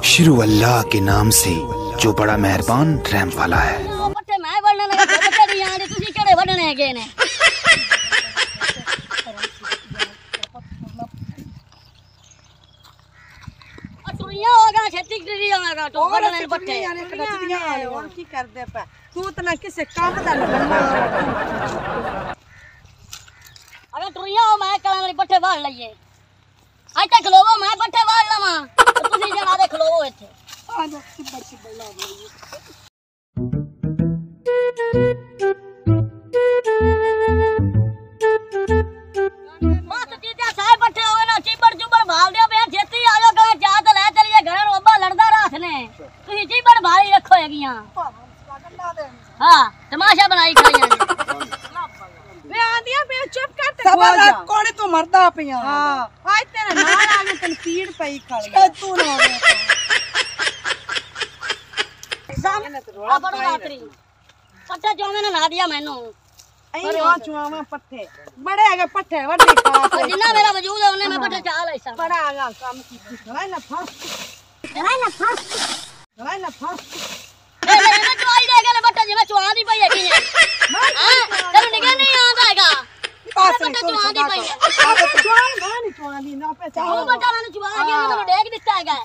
शुरू अल्लाह के नाम से जो बड़ा मेहरबान रहम वाला है। अगर टुरिया हो मैं कलांगली पट्ठे वाल लईए आज तक खलोवो मैं पट्ठे वाल लवा तो तुसी जना दे खलोवो इथे आ जा सिब्बड़ सिब्बड़ ला लईए बात चीजा साहब पट्ठे होवे ना चिबड़ जुबड़ भाल दियो बे जेती आ जाओ कहे जा तो ले चलिए घर ओबा लड़दा राख ने तुसी चिबड़ भाली रखो हैगियां हां तमाशा बनाई खाइयां मैं आंदिया पे चुप कर ते सबर कोने तू मरदा पिया हां आज तेरा नाल आ गया तन पीड़ पई खड़ गया तू ना होवे सामने तो रोड़ा बड़ो रात्रि पट्ठा चोमे ने ला दिया मैनू अरे आ चुआवा पट्ठे बड़े आ गए पट्ठे वड्डी खा जिन्ना मेरा वजूद है उन्ने मैं पट्ठे चाल ऐसा बड़ा आ गया काम की खलाई ना फास ए मैं चुआई दे गले पट्ठे जिਵੇਂ चुआ दी पई है की हां तेरे निगे नहीं आंदा हैगा पास पट्ठे चुआ दी पई है नहीं चुआ दी ना पे चाह ਉਹ ਪੱਟਾ ਮੈਨੂੰ ਚੁਆ ਗਿਆ ਮੈਨੂੰ ਡੇਗ ਦਿੱਤਾ ਹੈਗਾ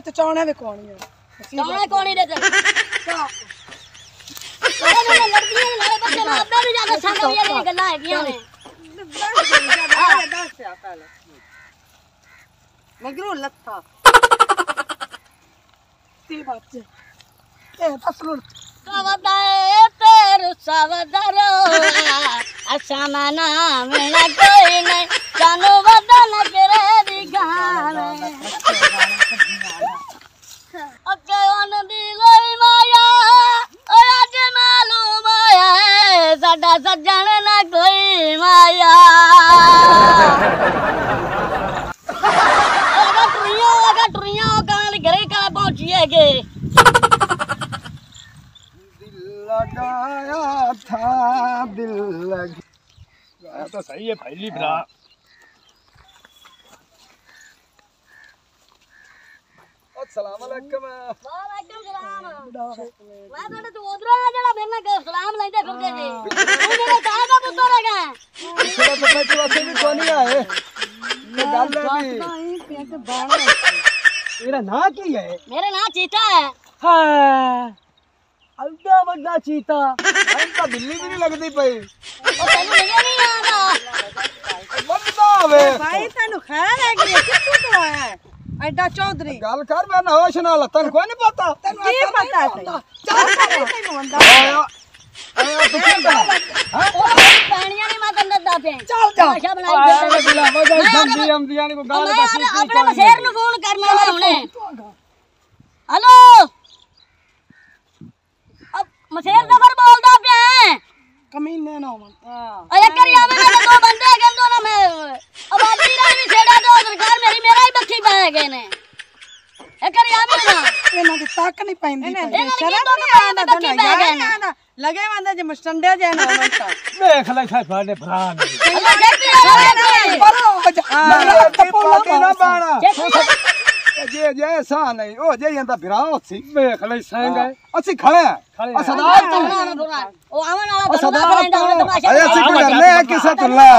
ਤੇ ਚੌਣੇ ਵੀ ਕੋਣੀ ਹੈ ਚੌਣੇ ਕੋਣੀ ਦੇ ਤੇ ਉਹਨੇ ਲੜਦੀਆਂ ਨੇ ਨਾਲੇ ਬੱਚੇ ਮਾਰਦਾ ਵੀ ਜਿਆਦਾ ਸੰਗ ਵੀ ਇਹ ਗੱਲਾਂ ਹੈਗੀਆਂ ਨੇ ਦੱਸ ਆ ਪਹਿਲੇ ਮਗਰੋਂ ਲੱਥਾ ती बात ए तसलुर सवदाए तेरु सवदरो असमना मेरा कोई नहीं जानो वदन करे दिखावे अके ओन दी लोई माया ओ आज मालूम है साडा सज्जन ना कोई माया अगर टुरिया काले घरे का पहुंचिए के दिल लगाया था दिल लग तो सही है पहली भरा अस्सलाम वालेकुम वालेकुम सलाम मैं तो तू उधर आ जड़ा मेरे को सलाम लेते फिरते जी तू मेरे कहां का पुत्र है इसका तो मैं तो वैसे भी कोनी आए ये गल है भी तेरा नाम की है मेरा नाम चीता है हां अड्डा बड़ा चीता अंता बिल्ली भी नहीं लगदी पई ओ तेनु लगे नहीं आंदा बंदा वे भाई तेनु खैर है कि कित्थों तो आया है एडा चौधरी गल कर मैं होश नाल तन कोई नहीं पता की पता है चल तेनु बंदा आया आया तू क्या हां ओ पानियां नहीं मत अंदर दा पे चल जा भाषा बनाई फिरते जी बिला वजह समझी हमदियां ने को गाल मैं अपने मशेर नु फोन करना है हुने हेलो अब मशेर दफर बोलदा पे कमीने ना हो अरे करिया में दो बंदे गंदो ना मैं अब आदमी ने भी छेड़ा दो सरकार मेरा ही बच्ची बह गए ने ए करिया में ना इना की ताक नहीं पैंदी शर्म नहीं आंदा बच्ची बह गए ने लगे वंदे जे मस्टंडे जे ना होता देख ले साडे भरा ने अल्लाह कहती है बरो पाती ना बाणा जे जे सा नहीं ओ जे यंदा भिराओ सी देख ले संग है असि खड़े हैं सदा तू ओ आवन वाला सदा फ्रेंड होने तमाशा अरे असि करने है किसे तुल्ला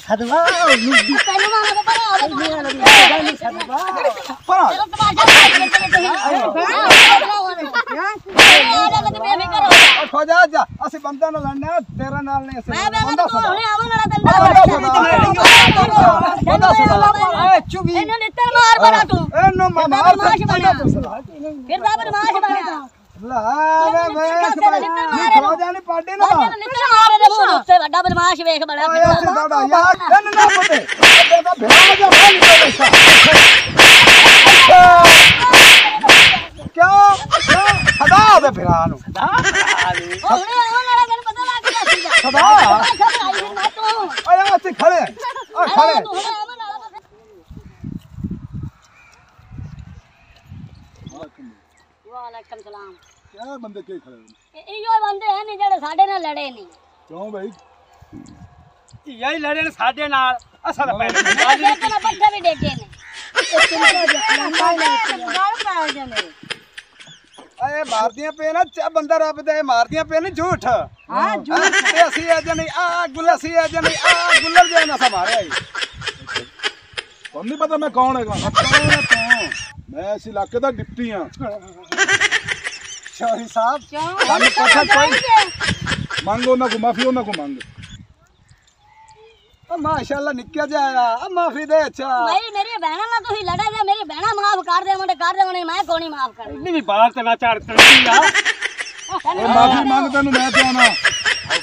सदवा तेनु मामा को बड़ा सदवा पर चलो तमाशा खोजा जा असि बंदा ना लड़ना तेरा नाल नहीं असि मैं बंदा सदा हुने आवन वाला बंदा सदा ए चुभी इन्ने नित्तर मार बड़ा तू एनो मार फिर दाबर माश बना ला रे वेख खोजा नहीं पाडी ना नित्तर मार दे मुंह से बड़ा बदमाश वेख बड़ा ए असि दादा यार एन ना पते देखा भेड़ा जा मार क्यों सदा दे फिरा नु हुने आवन वाला गन पता लग गया सीधा सदा अरे असि खड़े आ खड़े तू हुने आवन वाला वालेकुम सलाम क्या बंदे के खड़े इयो बंदे हैं नहीं जेड़े साडे नाल लड़े नहीं क्यों भाई यही लड़े ने साडे नाल असल पहले पट्ठे भी डेगे ने ਇਹ ਮਾਰਦੀਆਂ ਪਏ ਨਾ ਬੰਦਾ ਰੱਬ ਦੇ ਮਾਰਦੀਆਂ ਪਏ ਨੇ ਝੂਠ ਹਾਂ ਝੂਠ ਤੇ ਅਸੀਂ ਇਹ ਜਣੀ ਆ ਗੁੱਲ ਅਸੀਂ ਇਹ ਜਣੀ ਆ ਗੁੱਲਰ ਜੇ ਨਾ ਮਾਰਿਆ ਜੀ ਤੁਹਾਨੂੰ ਨਹੀਂ ਪਤਾ ਮੈਂ ਕੌਣ ਹੈਗਾ ਕੌਣ ਹੈ ਤੂੰ ਮੈਂ ਇਸ ਇਲਾਕੇ ਦਾ ਡਿਪਟੀ ਆ ਸ਼ੌਰੀ ਸਾਹਿਬ ਸਾਨੂੰ ਪਤਾ ਕੋਈ ਮੰਗ ਉਹਨਾਂ ਕੋ ਮਾਫੀ ਉਹਨਾਂ ਕੋ ਮੰਗ ਮਾਸ਼ਾਅੱਲਾ ਨਿੱਕਿਆ ਜਾਇਆ ਮਾਫੀ ਦੇ ਅੱਛਾ ਮੇਰੀ ਭੈਣਾਂ ਨਾਲ ਤੁਸੀਂ ਲੜੇ ਜੇ ਮੇਰੀ ਭੈਣਾਂ ਮਾਫ ਕਰ ਦੇਵਣ ਮੈਂ ਕੋਣੀ ਮਾਫ ਕਰ ਇੰਨੀ ਵੀ ਬਾਹਰ ਤੇ ਨਾ ਚੜ ਚੜਦੀ ਆ ਮਾਫੀ ਮੰਗ ਤੈਨੂੰ ਮੈਂ ਚਾਹਣਾ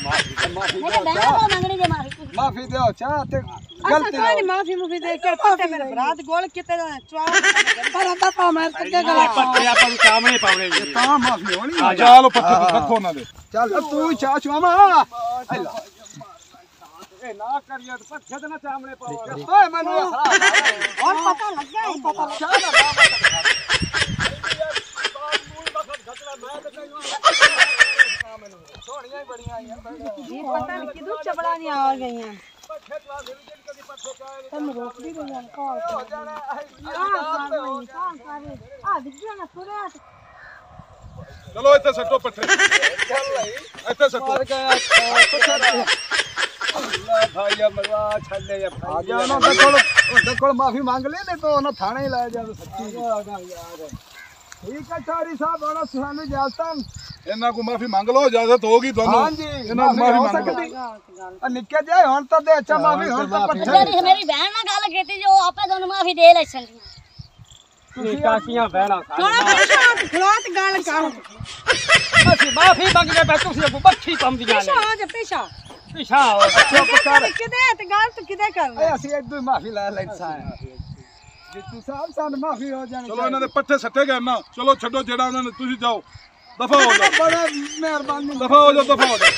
ਮੇਰੇ ਭੈਣਾਂ ਕੋਲ ਮੰਗਣੀ ਜੇ ਮਾਫੀ ਦਿਓ ਚਾ ਤੇ ਗਲਤੀ ਕੋਈ ਮਾਫੀ ਮੁਫੀ ਦੇ ਕੇ ਪੱਤੇ ਮੇਰੇ ਬਰਾਤ ਗੋਲ ਕਿਤੇ ਚਵਾ ਪਰ ਅੰਦਾ ਪਾ ਮਾਰ ਕੇ ਗਲਾ ਪੱਤੇ ਆਪਾਂ ਨੂੰ ਸਾਹਮਣੇ ਪਾਉਣੇ ਜੀ ਤਾਂ ਮਾਫੀ ਹੋਣੀ ਆ ਚਾਲੋ ਪੱਥੇ ਤੋਂ ਰੱਖੋ ਉਹਨਾਂ ਦੇ ਚੱਲ ਤੂੰ ਚਾਹ ਚਵਾਵਾ ਇਹ ਨਾ ਕਰੀਏ ਤੇ ਪੱਥੇ ਤੇ ਨਾ ਸਾਹਮਣੇ ਪਾਓ ਓਏ ਮੈਨੂੰ ਹੋਰ ਪਤਾ ਲੱਗਿਆ ਹੀ ਪਤਾ ਸੋਹਣੀਆਂ ਹੀ ਬੜੀਆਂ ਆਈਆਂ ਜੀ ਪਤਾ ਨਹੀਂ ਕਿਦੋਂ ਚਬਲਾ ਨਹੀਂ ਆ ਗਈਆਂ ਤੈਨੂੰ ਰੋਕ ਵੀ ਗਈਆਂ ਕਾਲ ਆ ਦਿੱਜਾ ਨਾ ਸੁਣਿਆ ਚਲੋ ਇੱਥੇ ਸੱਟੋ ਪੱਠੇ ਇੱਥੇ ਸੱਟੋ ਅੱਲਾ ਭਾਈਆ ਮਰਵਾ ਛੱਡੇ ਜਾ ਭਾਈ ਆ ਜਾ ਉਹਦੇ ਕੋਲ ਮਾਫੀ ਮੰਗ ਲੈ ਨੇ ਤਾਂ ਉਹਨਾਂ ਥਾਣੇ ਹੀ ਲੈ ਜਾ ਸੱਚੀ ਠੀਕ ਹੈ ਚਾਰੀ ਸਾਹਿਬ ਉਹਨਾਂ ਸਾਨੂੰ ਇਜਾਜ਼ਤਾਂ ਇਹਨਾਂ ਕੋ ਮਾਫੀ ਮੰਗ ਲਓ ਇਜਾਜ਼ਤ ਹੋਗੀ ਤੁਹਾਨੂੰ ਹਾਂਜੀ ਇਹਨਾਂ ਕੋ ਮਾਫੀ ਮੰਗ ਲਓ ਆ ਨਿੱਕੇ ਜੇ ਹੁਣ ਤਾਂ ਦੇ ਅੱਛਾ ਮਾਫੀ ਹੁਣ ਤਾਂ ਪੱਠੇ ਜਿਹੜੀ ਮੇਰੀ ਭੈਣ ਨਾਲ ਗੱਲ ਕੀਤੀ ਜੋ ਆਪੇ ਤੁਹਾਨੂੰ ਮਾਫੀ ਦੇ ਲੈ ਸਕਦੀ ਤੁਸੀਂ ਕਾਕੀਆਂ ਬਹਿਣਾ ਖਲਾਤ ਗੱਲ ਕਰ ਅਸੀਂ ਮਾਫੀ ਮੰਗਦੇ ਪਏ ਤੁਸੀਂ ਅੱਗੋਂ ਬੱਖੀ ਪੰਦੀਆਂ ਨੇ ਪਿਛਾ ਜਾ ਪਿਛਾ ਪਿਛਾ ਹੋ ਚੁੱਪ ਕਰ ਕਿਤੇ ਤੇ ਗੱਲ ਤੂੰ ਕਿਤੇ ਕਰ ਏ ਅਸੀਂ ਇੱਕ ਦੂਜੇ ਮਾਫੀ ਲੈ ਲੈਂਦਾ ਜਿੱਤੂ ਸਾਹਿਬ ਸਾਨੂੰ ਮਾਫੀ ਹੋ ਜਾਣੀ ਚਲੋ ਇਹਨਾਂ ਦੇ ਪੱਠੇ ਸੱਟੇ ਗਏ ਨਾ ਚਲੋ ਛੱਡੋ ਜਿਹੜਾ ਉਹਨਾਂ ਨੇ ਤੁਸੀਂ ਜਾਓ ਦਫਾ ਹੋ ਜਾਓ ਬੜਾ ਮਿਹਰਬਾਨੀ ਦਫਾ ਹੋ ਜਾਓ ਦਫਾ ਹੋ ਜਾਓ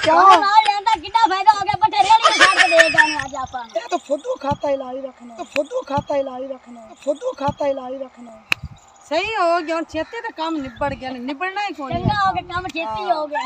ਕਿਉਂ ਨਾਲ ਲੈਂਦਾ ਕਿੰਨਾ ਫਾਇਦਾ ਹੋ ਗਿਆ ਬੱਟੇ ਰੇੜੀ ਛੱਡ ਕੇ ਦੇ ਗਏ ਅੱਜ ਆਪਾਂ ਇਹ ਤਾਂ ਫੁੱਦੂ ਖਾਤਾ ਇਲਾਜ ਰੱਖਣਾ ਫੁੱਦੂ ਖਾਤਾ ਇਲਾਜ ਰੱਖਣਾ ਫੁੱਦੂ ਖਾਤਾ ਇਲਾਜ ਰੱਖਣਾ ਸਹੀ ਹੋ ਗਿਆ ਹੁਣ ਛੇਤੀ ਤਾਂ ਕੰਮ ਨਿਬੜ ਗਿਆ ਨਿਬੜਨਾ ਹੀ ਕੋਈ ਚੰਗਾ ਹੋ ਗਿਆ ਕੰਮ ਛੇਤੀ ਹੋ ਗਿਆ